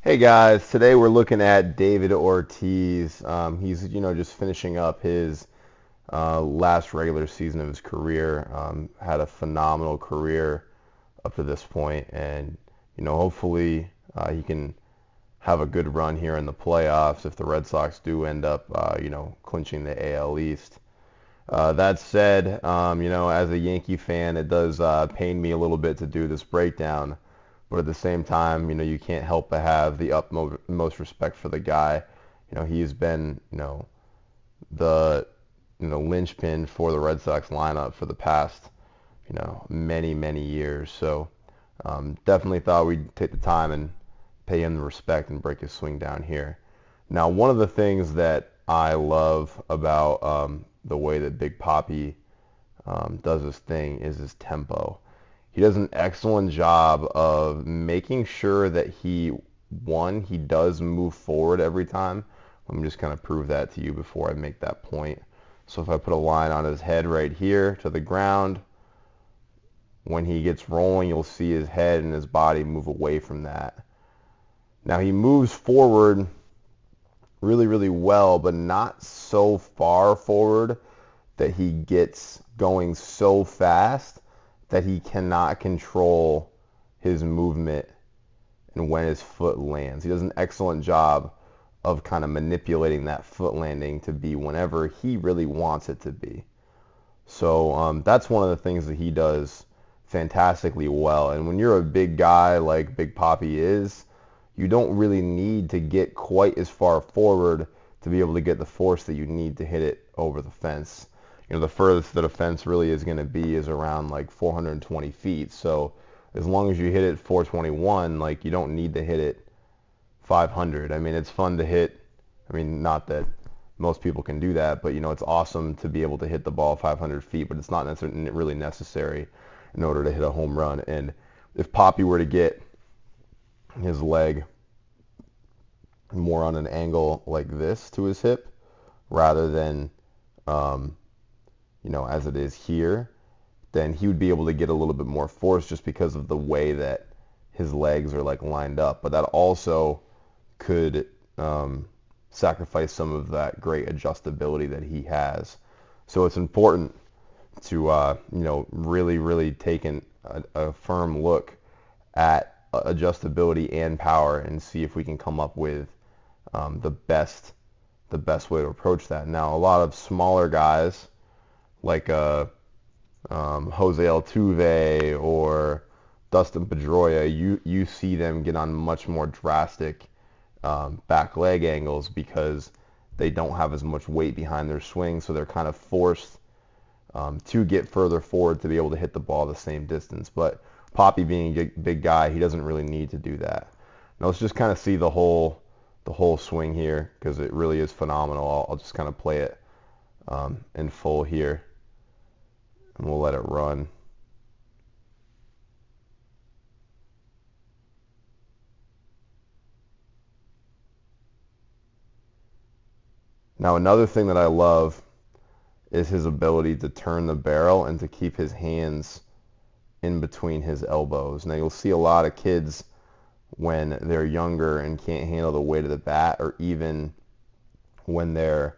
Hey guys, today we're looking at David Ortiz. He's just finishing up his last regular season of his career. Had a phenomenal career up to this point, and hopefully he can have a good run here in the playoffs if the Red Sox do end up clinching the AL East. That said, as a Yankee fan, it does pain me a little bit to do this breakdown. But at the same time, you can't help but have the utmost respect for the guy. He's been, the, linchpin for the Red Sox lineup for the past, many, many years. So definitely thought we'd take the time and pay him the respect and break his swing down here. Now, one of the things that I love about the way that Big Papi does his thing is his tempo. He does an excellent job of making sure that he does move forward every time. Let me just kind of prove that to you before I make that point. So if I put a line on his head right here to the ground, when he gets rolling, you'll see his head and his body move away from that. Now he moves forward really, really well, but not so far forward that he gets going so fast that he cannot control his movement and when his foot lands. He does an excellent job of kind of manipulating that foot landing to be whenever he really wants it to be. So that's one of the things that he does fantastically well. And when you're a big guy like Big Papi is, you don't really need to get quite as far forward to be able to get the force that you need to hit it over the fence. The furthest that a fence really is going to be is around like 420 feet. So as long as you hit it 421, like you don't need to hit it 500. I mean, it's fun to hit. I mean, not that most people can do that, but it's awesome to be able to hit the ball 500 feet, but it's not necessarily really necessary in order to hit a home run. And if Papi were to get his leg more on an angle like this to his hip rather than um, as it is here, then he would be able to get a little bit more force just because of the way that his legs are like lined up. But that also could sacrifice some of that great adjustability that he has. So it's important to really, really take a firm look at adjustability and power and see if we can come up with the best way to approach that. Now, a lot of smaller guys like Jose Altuve or Dustin Pedroia, you see them get on much more drastic back leg angles because they don't have as much weight behind their swing, so they're kind of forced to get further forward to be able to hit the ball the same distance. But Papi being a big guy, he doesn't really need to do that. Now let's just kind of see the whole swing here because it really is phenomenal. I'll just kind of play it in full here, and we'll let it run. Now another thing that I love is his ability to turn the barrel and to keep his hands in between his elbows. Now you'll see a lot of kids when they're younger and can't handle the weight of the bat, or even when they're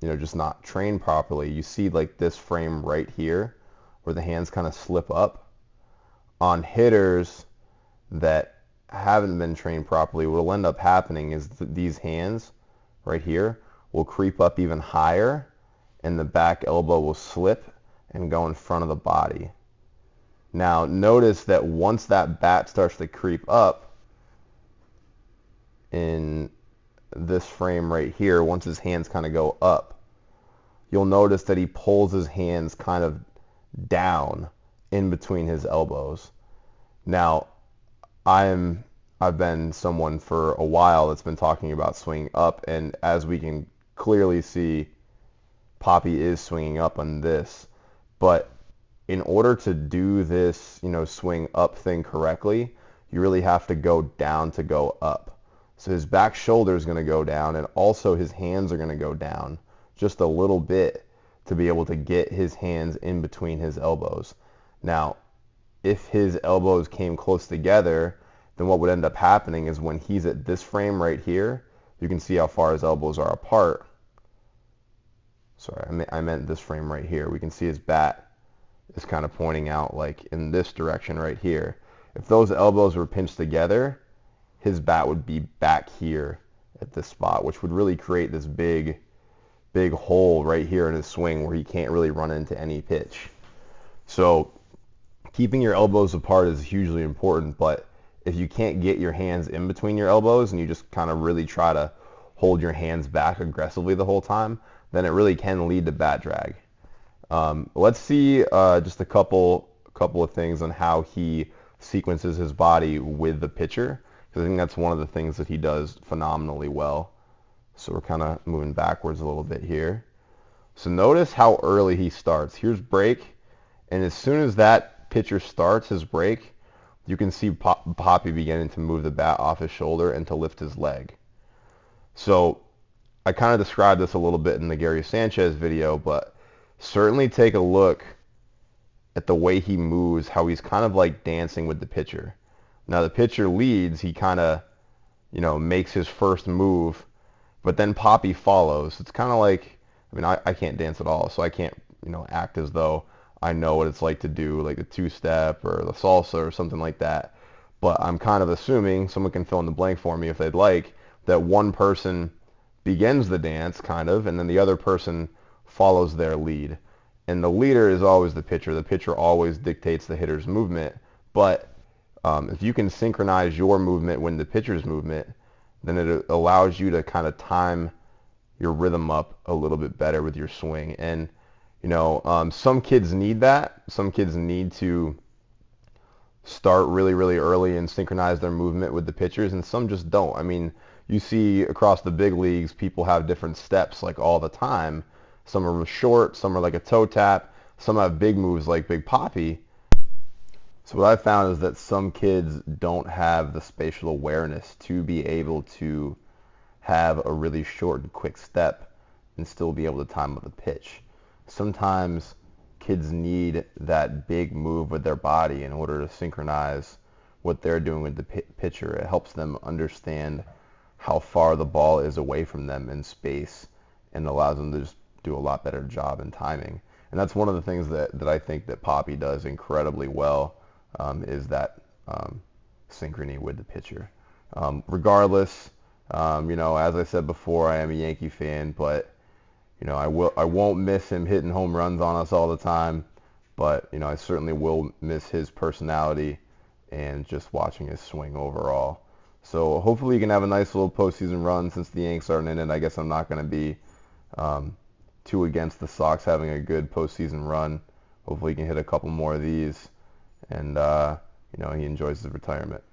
just not trained properly. You see like this frame right here where the hands kind of slip up. On hitters that haven't been trained properly, what will end up happening is these hands right here will creep up even higher, and the back elbow will slip and go in front of the body. Now notice that once that bat starts to creep up in this frame right here, once his hands kind of go up, you'll notice that he pulls his hands kind of down in between his elbows. Now, I've been someone for a while that's been talking about swinging up, and as we can clearly see, Papi is swinging up on this. But in order to do this, swing up thing correctly, you really have to go down to go up. So his back shoulder is going to go down, and also his hands are going to go down just a little bit to be able to get his hands in between his elbows. Now, if his elbows came close together, then what would end up happening is when he's at this frame right here, you can see how far his elbows are apart. Sorry, I meant this frame right here. We can see his bat is kind of pointing out like in this direction right here. If those elbows were pinched together, his bat would be back here at this spot, which would really create this big hole right here in his swing where he can't really run into any pitch. So keeping your elbows apart is hugely important, but if you can't get your hands in between your elbows and you just kind of really try to hold your hands back aggressively the whole time, then it really can lead to bat drag. Let's see just a couple of things on how he sequences his body with the pitcher, because I think that's one of the things that he does phenomenally well. So we're kind of moving backwards a little bit here. So notice how early he starts. Here's break, and as soon as that pitcher starts his break, you can see Poppy beginning to move the bat off his shoulder and to lift his leg. So I kind of described this a little bit in the Gary Sanchez video, but certainly take a look at the way he moves, how he's kind of like dancing with the pitcher. Now the pitcher leads, he kind of, makes his first move, but then Poppy follows. It's kind of like, I can't dance at all, so I can't, act as though I know what it's like to do like a two-step or the salsa or something like that. But I'm kind of assuming, someone can fill in the blank for me if they'd like, that one person begins the dance kind of, and then the other person follows their lead. And the leader is always the pitcher. The pitcher always dictates the hitter's movement. But if you can synchronize your movement with the pitcher's movement, then it allows you to kind of time your rhythm up a little bit better with your swing. And some kids need that. Some kids need to start really, really early and synchronize their movement with the pitchers, and some just don't. You see across the big leagues, people have different steps like all the time. Some are short, some are like a toe tap, some have big moves like Big Poppy. So what I found is that some kids don't have the spatial awareness to be able to have a really short and quick step and still be able to time up the pitch. Sometimes kids need that big move with their body in order to synchronize what they're doing with the pitcher. It helps them understand how far the ball is away from them in space and allows them to just do a lot better job in timing. And that's one of the things that I think that Poppy does incredibly well, is that synchrony with the pitcher. Regardless, as I said before, I am a Yankee fan, but I won't miss him hitting home runs on us all the time, but I certainly will miss his personality and just watching his swing overall. So hopefully you can have a nice little postseason run. Since the Yanks aren't in it, I guess I'm not going to be too against the Sox having a good postseason run. Hopefully he can hit a couple more of these, and he enjoys his retirement.